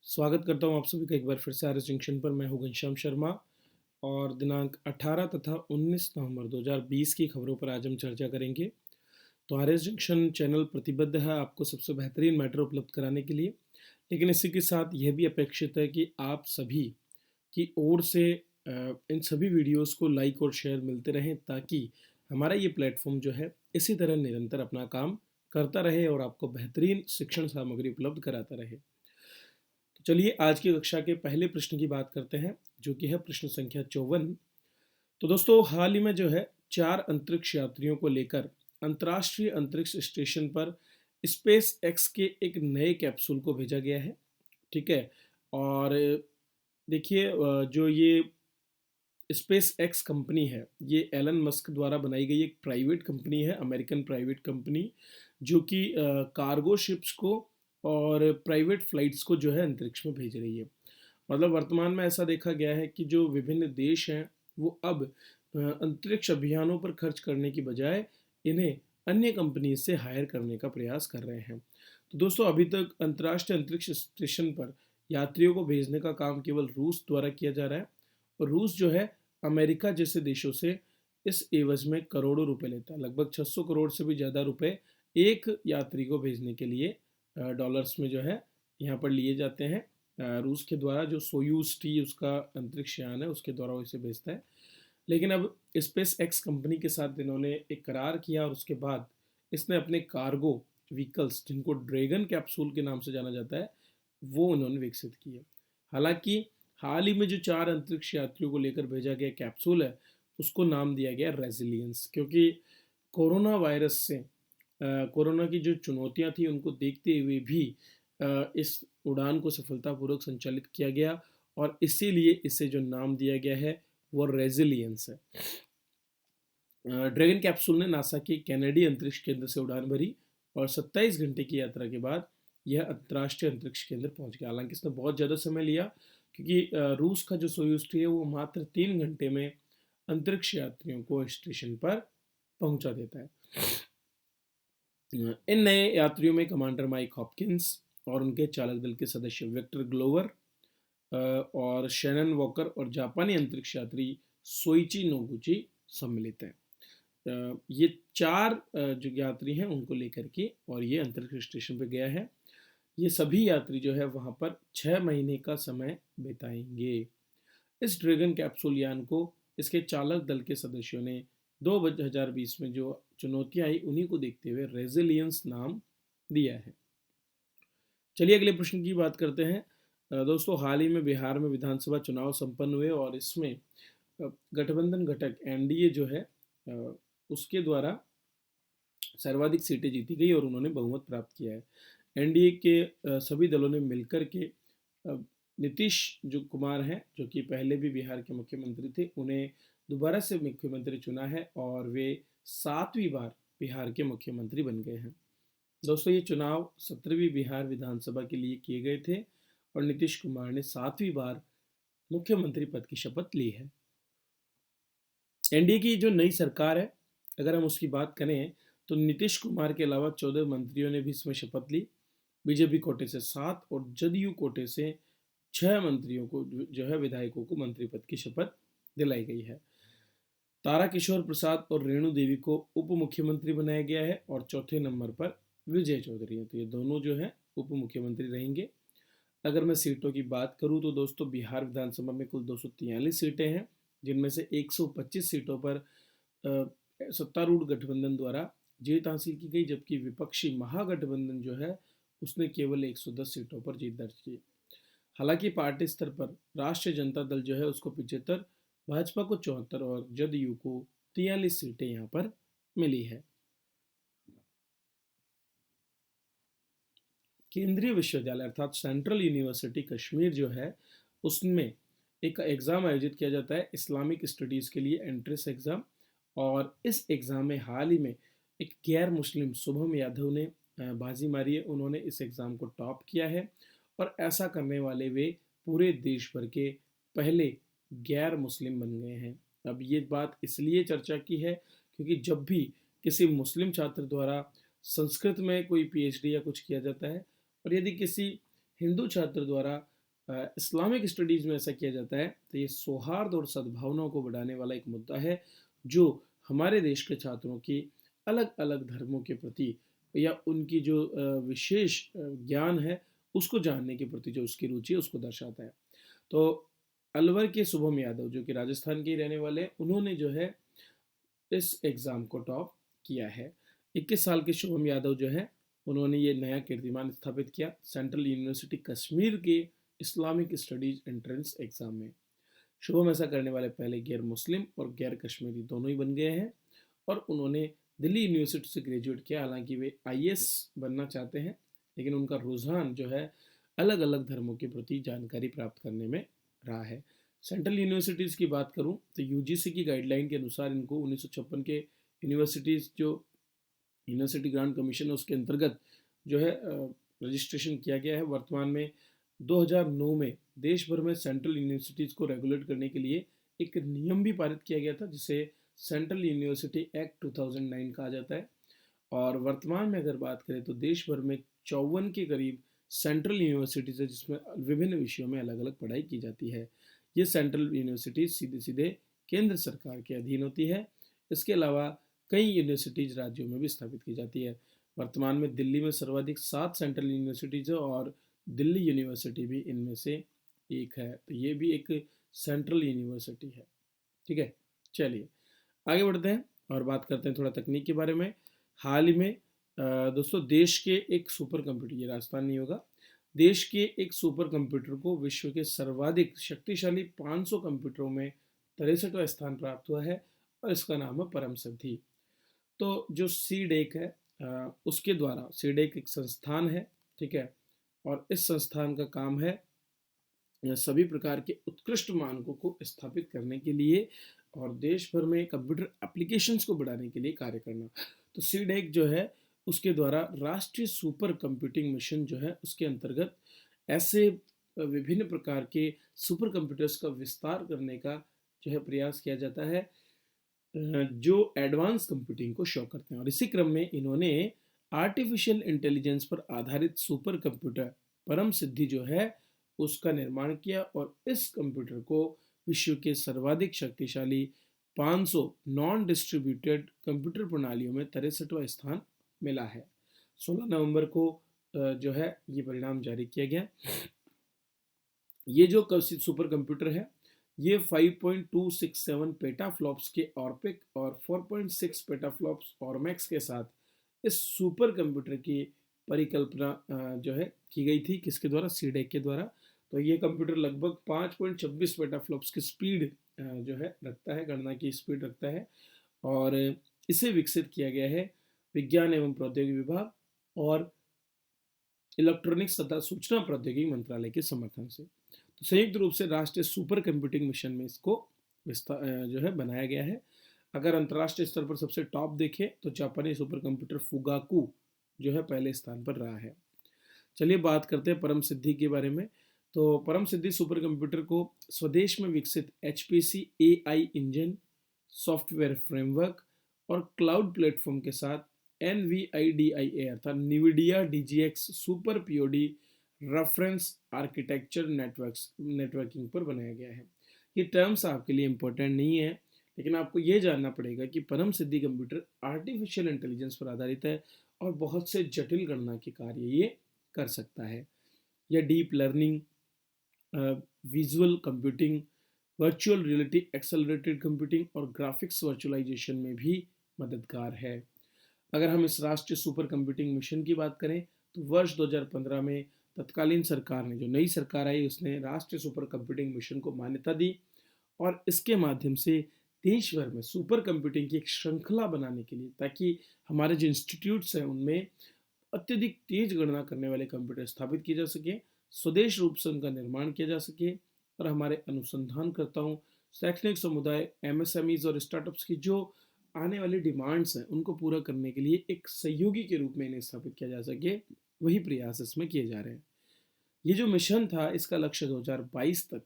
स्वागत करता हूँ आप सभी का एक बार फिर से आर एस जंक्शन पर। मैं हूँ घनश्याम शर्मा और दिनांक 18 तथा 19 नवंबर 2020 की खबरों पर आज हम चर्चा करेंगे। तो आर एस जंक्शन चैनल प्रतिबद्ध है आपको सबसे बेहतरीन मैटर उपलब्ध कराने के लिए, लेकिन इसी के साथ यह भी अपेक्षित है कि आप सभी की ओर से इन सभी वीडियोस को लाइक और शेयर मिलते रहें, ताकि हमारा ये प्लेटफॉर्म जो है इसी तरह निरंतर अपना काम करता रहे और आपको बेहतरीन शिक्षण सामग्री उपलब्ध कराता रहे। तो चलिए आज की कक्षा के पहले प्रश्न की बात करते हैं, जो कि है प्रश्न संख्या 54। तो दोस्तों, हाल ही में जो है 4 अंतरिक्ष यात्रियों को लेकर अंतर्राष्ट्रीय अंतरिक्ष स्टेशन पर स्पेस एक्स के एक नए कैप्सूल को भेजा गया है। ठीक है। और देखिए, जो ये स्पेस एक्स कंपनी है, ये एलन मस्क द्वारा बनाई गई एक प्राइवेट कंपनी है, अमेरिकन प्राइवेट कंपनी, जो कि कार्गो शिप्स को और प्राइवेट फ्लाइट्स को जो है अंतरिक्ष में भेज रही है। मतलब वर्तमान में ऐसा देखा गया है कि जो विभिन्न देश हैं वो अब अंतरिक्ष अभियानों पर खर्च करने की बजाय इन्हें अन्य कंपनी से हायर करने का प्रयास कर रहे हैं। तो दोस्तों, अभी तक अंतर्राष्ट्रीय अंतरिक्ष स्टेशन पर यात्रियों को भेजने का काम केवल रूस द्वारा किया जा रहा है, और रूस जो है अमेरिका जैसे देशों से इस एवज में करोड़ों रुपए लेता है। लगभग 600 करोड़ से भी ज़्यादा रुपए एक यात्री को भेजने के लिए डॉलर्स में जो है यहाँ पर लिए जाते हैं। रूस के द्वारा जो सोयूज टी उसका अंतरिक्ष यान है, उसके द्वारा वो इसे भेजता है। लेकिन अब स्पेस एक्स कंपनी के साथ इन्होंने एक करार किया और उसके बाद इसने अपने कार्गो व्हीकल्स, जिनको ड्रैगन कैप्सूल के नाम से जाना जाता है, वो उन्होंने विकसित किए। हालांकि हाल ही में जो 4 अंतरिक्ष यात्रियों को लेकर भेजा गया कैप्सूल है, उसको नाम दिया गया रेजिलियंस, क्योंकि कोरोना वायरस से कोरोना की जो चुनौतियां थी उनको देखते हुए भी इस उड़ान को सफलतापूर्वक संचालित किया गया, और इसीलिए इसे जो नाम दिया गया है वो रेजिलियंस है। ड्रैगन कैप्सूल ने नासा के कैनेडी अंतरिक्ष केंद्र से उड़ान भरी और 27 घंटे की यात्रा के बाद यह अंतर्राष्ट्रीय अंतरिक्ष केंद्र पहुंच गया। हालांकि इसने बहुत ज़्यादा समय लिया, क्योंकि रूस का जो सोयूज टी है वो मात्र 3 घंटे में अंतरिक्ष यात्रियों को स्टेशन पर पहुंचा देता है। इन नए यात्रियों में कमांडर माइक हॉपकिंस और उनके चालक दल के सदस्य विक्टर ग्लोवर और शैनन वॉकर और जापानी अंतरिक्ष यात्री सोइची नोगुची सम्मिलित हैं। ये 4 जो यात्री हैं उनको लेकर के और ये अंतरिक्ष स्टेशन पर गया है। ये सभी यात्री जो है वहाँ पर 6 महीने का समय बिताएंगे। इस ड्रैगन कैप्सूल यान को इसके चालक दल के सदस्यों ने 2020 में जो चुनौतियां आई उन्हीं को देखते हुए रेजिलियंस नाम दिया है। चलिए अगले प्रश्न की बात करते हैं। दोस्तों, हाल ही में बिहार में विधानसभा चुनाव संपन्न हुए और इसमें गठबंधन घटक एनडीए जो है उसके द्वारा सर्वाधिक सीटें जीती गई और उन्होंने बहुमत प्राप्त किया है। एनडीए के सभी दलों ने मिलकर के नीतीश जो कुमार हैं, जो कि पहले भी बिहार के मुख्यमंत्री थे, उन्हें दोबारा से मुख्यमंत्री चुना है और वे 7वीं बार बिहार के मुख्यमंत्री बन गए हैं। दोस्तों, ये चुनाव 17वीं बिहार विधानसभा के लिए किए गए थे और नीतीश कुमार ने 7वीं बार मुख्यमंत्री पद की शपथ ली है। एनडीए की जो नई सरकार है, अगर हम उसकी बात करें तो नीतीश कुमार के अलावा 14 मंत्रियों ने भी इसमें शपथ ली। बीजेपी कोटे से 7 और जदयू कोटे से 6 मंत्रियों को जो है विधायकों को मंत्री पद की शपथ दिलाई गई है। तारा किशोर प्रसाद और रेणु देवी को उप मुख्यमंत्री बनाया गया है और चौथे नंबर पर विजय चौधरी हैं। तो ये दोनों जो है उप मुख्यमंत्री रहेंगे। अगर मैं सीटों की बात करूं तो दोस्तों, बिहार विधानसभा में कुल 243 सीटें हैं, जिनमें से 125 सीटों पर सत्तारूढ़ गठबंधन द्वारा जीत हासिल की गई, जबकि विपक्षी महागठबंधन जो है उसने केवल 110 सीटों पर जीत दर्ज की। हालांकि पार्टी स्तर पर राष्ट्रीय जनता दल जो है उसको 75, भाजपा को 74 और जदयू को 43 सीटें यहाँ पर मिली है। केंद्रीय विश्वविद्यालय अर्थात सेंट्रल यूनिवर्सिटी कश्मीर जो है उसमें एक एग्ज़ाम आयोजित किया जाता है इस्लामिक स्टडीज़ के लिए, एंट्रेंस एग्ज़ाम। और इस एग्ज़ाम में हाल ही में एक गैर मुस्लिम शुभम यादव ने बाजी मारी है। उन्होंने इस एग्ज़ाम को टॉप किया है और ऐसा करने वाले वे पूरे देश भर के पहले गैर मुस्लिम बन गए हैं। अब ये बात इसलिए चर्चा की है क्योंकि जब भी किसी मुस्लिम छात्र द्वारा संस्कृत में कोई पीएचडी या कुछ किया जाता है, और यदि किसी हिंदू छात्र द्वारा इस्लामिक स्टडीज़ में ऐसा किया जाता है, तो ये सौहार्द और सद्भावना को बढ़ाने वाला एक मुद्दा है, जो हमारे देश के छात्रों की अलग-अलग धर्मों के प्रति या उनकी जो विशेष ज्ञान है, उसको जानने के प्रति जो उसकी रुचि है, उसको दर्शाता है। तो अलवर के शुभम यादव, जो कि राजस्थान के ही रहने वाले हैं, उन्होंने जो है इस एग्ज़ाम को टॉप किया है। 21 साल के शुभम यादव जो है, उन्होंने ये नया कीर्तिमान स्थापित किया सेंट्रल यूनिवर्सिटी कश्मीर के इस्लामिक स्टडीज एंट्रेंस एग्ज़ाम में। शुभम ऐसा करने वाले पहले गैर मुस्लिम और गैर कश्मीरी दोनों ही बन गए हैं, और उन्होंने दिल्ली यूनिवर्सिटी से ग्रेजुएट किया। हालांकि वे आईएएस बनना चाहते हैं, लेकिन उनका रुझान जो है अलग अलग धर्मों के प्रति जानकारी प्राप्त करने में रहा है। सेंट्रल यूनिवर्सिटीज़ की बात करूं तो यूजीसी की गाइडलाइन के अनुसार इनको 1956 के यूनिवर्सिटीज़ जो यूनिवर्सिटी ग्रांट कमीशन है उसके अंतर्गत जो है रजिस्ट्रेशन किया गया है। वर्तमान में 2009 में देश भर में सेंट्रल यूनिवर्सिटीज़ को रेगुलेट करने के लिए एक नियम भी पारित किया गया था, जिसे सेंट्रल यूनिवर्सिटी एक्ट 2009 कहा जाता है। और वर्तमान में अगर बात करें तो देश भर में 54 के करीब सेंट्रल यूनिवर्सिटीज़ है, जिसमें विभिन्न विषयों में अलग अलग पढ़ाई की जाती है। ये सेंट्रल यूनिवर्सिटीज़ सीधे सीधे केंद्र सरकार के अधीन होती है। इसके अलावा कई यूनिवर्सिटीज़ राज्यों में भी स्थापित की जाती है। वर्तमान में दिल्ली में सर्वाधिक 7 सेंट्रल यूनिवर्सिटीज़ है, और दिल्ली यूनिवर्सिटी भी इनमें से एक है। तो ये भी एक सेंट्रल यूनिवर्सिटी है। ठीक है, चलिए आगे बढ़ते हैं और बात करते हैं थोड़ा तकनीक के बारे में। हाल ही में दोस्तों देश के एक सुपर कंप्यूटर, ये राजस्थान नहीं होगा, देश के एक सुपर कंप्यूटर को विश्व के सर्वाधिक शक्तिशाली 500 कंप्यूटरों में 63वां स्थान प्राप्त हुआ है, और इसका नाम है परम सिद्धि। तो जो सीडेक है, उसके द्वारा, सीडेक एक संस्थान है, ठीक है, और इस संस्थान का काम है सभी प्रकार के उत्कृष्ट मानकों को स्थापित करने के लिए और देश भर में कंप्यूटर एप्लीकेशंस को बढ़ाने के लिए कार्य करना। तो सीडेक जो है, उसके द्वारा राष्ट्रीय सुपर कंप्यूटिंग मिशन जो है, उसके अंतर्गत ऐसे विभिन्न प्रकार के सुपर कंप्यूटर्स का विस्तार करने का जो है प्रयास किया जाता है, जो एडवांस कंप्यूटिंग को शो करते हैं। और इसी क्रम में इन्होंने आर्टिफिशियल इंटेलिजेंस पर आधारित सुपर कंप्यूटर परम सिद्धि जो है, उसका निर्माण किया, और इस कंप्यूटर को विश्व के सर्वाधिक शक्तिशाली 500 नॉन डिस्ट्रीब्यूटेड कंप्यूटर प्रणालियों में 63वां स्थान मिला है। 16 नवंबर को जो है ये परिणाम जारी किया गया। ये जो सुपर कंप्यूटर है, ये 5.267 पेटाफ्लॉप्स के ऑर्पिक और 4.6 पेटाफ्लॉप्स ऑर्मैक्स के साथ इस सुपर कंप्यूटर की परिकल्पना जो है की गई थी। किसके द्वारा? सीडेक के द्वारा। तो ये कंप्यूटर लगभग 5.26 पेटाफ्लॉप्स की स्पीड जो है रखता है, गणना की स्पीड रखता है, और इसे विकसित किया गया है विज्ञान एवं प्रौद्योगिकी विभाग और इलेक्ट्रॉनिक्स तथा सूचना प्रौद्योगिकी मंत्रालय के समर्थन से। तो संयुक्त रूप से राष्ट्रीय सुपर कंप्यूटिंग मिशन में इसको जो है बनाया गया है। अगर अंतर्राष्ट्रीय स्तर पर सबसे टॉप देखें तो जापानी सुपर कंप्यूटर फुगाकू जो है पहले स्थान पर रहा है। चलिए बात करते हैं परम सिद्धि के बारे में। तो परम सिद्धि सुपर कंप्यूटर को स्वदेश में विकसित HPC AI engine, software framework और क्लाउड प्लेटफॉर्म के साथ NVIDIA अर्थात NVIDIA DGX super POD reference architecture networking पर बनाया गया है। ये टर्म्स आपके लिए इम्पोर्टेंट नहीं है, लेकिन आपको ये जानना पड़ेगा कि परम सिद्धि कंप्यूटर आर्टिफिशियल इंटेलिजेंस पर आधारित है और बहुत से जटिल गणना के कार्य ये कर सकता है। यह deep learning, visual computing, virtual reality accelerated computing और ग्राफिक्स वर्चुअलाइजेशन में भी मददगार है। अगर हम इस राष्ट्रीय सुपर कंप्यूटिंग मिशन की बात करें तो वर्ष 2015 में तत्कालीन सरकार ने, जो नई सरकार आई, उसने राष्ट्रीय सुपर कंप्यूटिंग मिशन को मान्यता दी, और इसके माध्यम से देश भर में सुपर कंप्यूटिंग की एक श्रृंखला बनाने के लिए, ताकि हमारे जो इंस्टीट्यूट्स हैं उनमें अत्यधिक तेज गणना करने वाले कंप्यूटर स्थापित किए जा सके, स्वदेश रूप से उनका निर्माण किया जा सके, और हमारे अनुसंधानकर्ताओं, शैक्षणिक समुदाय, MSMEs और स्टार्टअप्स की जो आने वाली डिमांड्स हैं उनको पूरा करने के लिए एक सहयोगी के रूप में इन्हें स्थापित किया जा सके, वही प्रयास इसमें किए जा रहे हैं। ये जो मिशन था, इसका लक्ष्य 2022 तक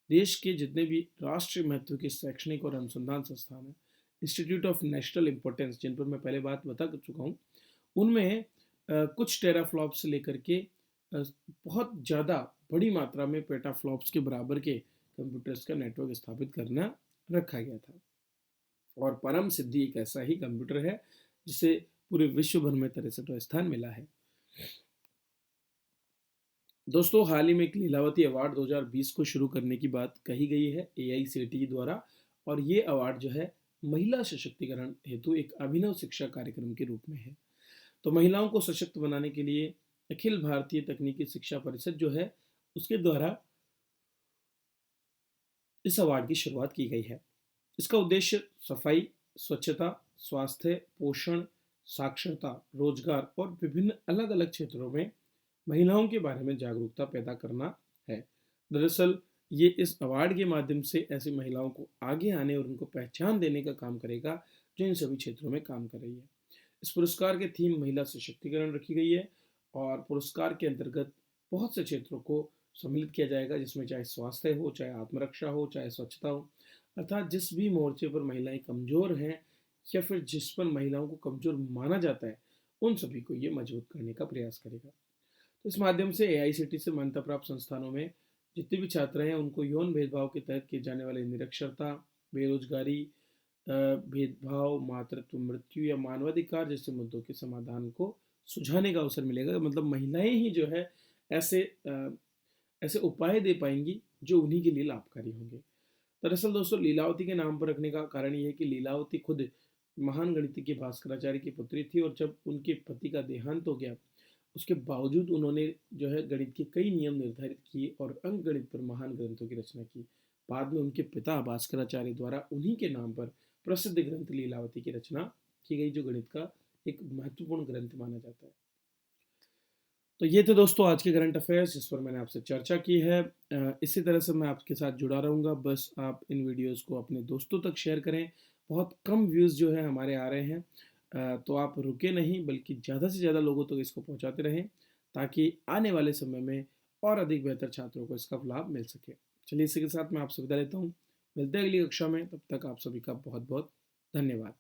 देश के जितने भी राष्ट्रीय महत्व के शैक्षणिक और अनुसंधान संस्थान हैं, इंस्टीट्यूट ऑफ नेशनल इंपॉर्टेंस, जिन पर मैं पहले बात बता चुका हूँ, उनमें कुछ टेराफ्लॉप से लेकर के बहुत ज़्यादा बड़ी मात्रा में पेटाफ्लॉप्स के बराबर के कंप्यूटर्स का नेटवर्क स्थापित करना रखा गया था। और परम सिद्धि एक ऐसा ही कंप्यूटर है जिसे पूरे विश्व भर में 63वां स्थान मिला है। दोस्तों, हाल ही में एक लीलावती अवार्ड 2020 को शुरू करने की बात कही गई है AICTE द्वारा, और ये अवार्ड जो है महिला सशक्तिकरण हेतु एक अभिनव शिक्षा कार्यक्रम के रूप में है। तो महिलाओं को सशक्त बनाने के लिए अखिल भारतीय तकनीकी शिक्षा परिषद जो है उसके द्वारा इस अवार्ड की शुरुआत की गई है। इसका उद्देश्य सफाई, स्वच्छता, स्वास्थ्य, पोषण, साक्षरता, रोजगार और विभिन्न अलग अलग क्षेत्रों में महिलाओं के बारे में जागरूकता पैदा करना है। दरअसल ये इस अवार्ड के माध्यम से ऐसी महिलाओं को आगे आने और उनको पहचान देने का काम करेगा जो इन सभी क्षेत्रों में काम कर रही है। इस पुरस्कार की थीम महिला सशक्तिकरण रखी गई है और पुरस्कार के अंतर्गत बहुत से क्षेत्रों को सम्मिलित किया जाएगा, जिसमें चाहे स्वास्थ्य हो, चाहे आत्मरक्षा हो, चाहे स्वच्छता हो, अर्थात जिस भी मोर्चे पर महिलाएं कमजोर हैं या फिर जिस पर महिलाओं को कमजोर माना जाता है, उन सभी को ये मजबूत करने का प्रयास करेगा। तो इस माध्यम से AICTE से मान्यता प्राप्त संस्थानों में जितने भी छात्र हैं उनको यौन भेदभाव के तहत किए जाने वाले निरक्षरता, बेरोजगारी, भेदभाव, मातृत्व, मृत्यु या मानवाधिकार जैसे मुद्दों के समाधान को सुझाने का अवसर मिलेगा। मतलब महिलाएं ही जो है ऐसे ऐसे उपाय दे पाएंगी जो उन्हीं के लिए लाभकारी होंगे। दरअसल दोस्तों, लीलावती के नाम पर रखने का कारण ये है कि लीलावती खुद महान गणितज्ञ भास्कराचार्य की पुत्री थी, और जब उनके पति का देहांत हो गया उसके बावजूद उन्होंने जो है गणित के कई नियम निर्धारित किए और अंक गणित पर महान ग्रंथों की रचना की। बाद में उनके पिता भास्कराचार्य द्वारा उन्हीं के नाम पर प्रसिद्ध ग्रंथ लीलावती की रचना की गई, जो गणित का एक महत्वपूर्ण ग्रंथ माना जाता है। तो ये थे दोस्तों आज के करंट अफेयर्स जिस पर मैंने आपसे चर्चा की है। इसी तरह से मैं आपके साथ जुड़ा रहूँगा, बस आप इन वीडियोस को अपने दोस्तों तक शेयर करें। बहुत कम व्यूज़ जो है हमारे आ रहे हैं, तो आप रुके नहीं बल्कि ज़्यादा से ज़्यादा लोगों तक इसको पहुँचाते रहें ताकि आने वाले समय में और अधिक बेहतर छात्रों को इसका लाभ मिल सके। चलिए, इसी के साथ मैं आपसे विदा लेता हूँ। मिलते हैं अगली कक्षा में, तब तक आप सभी का बहुत बहुत धन्यवाद।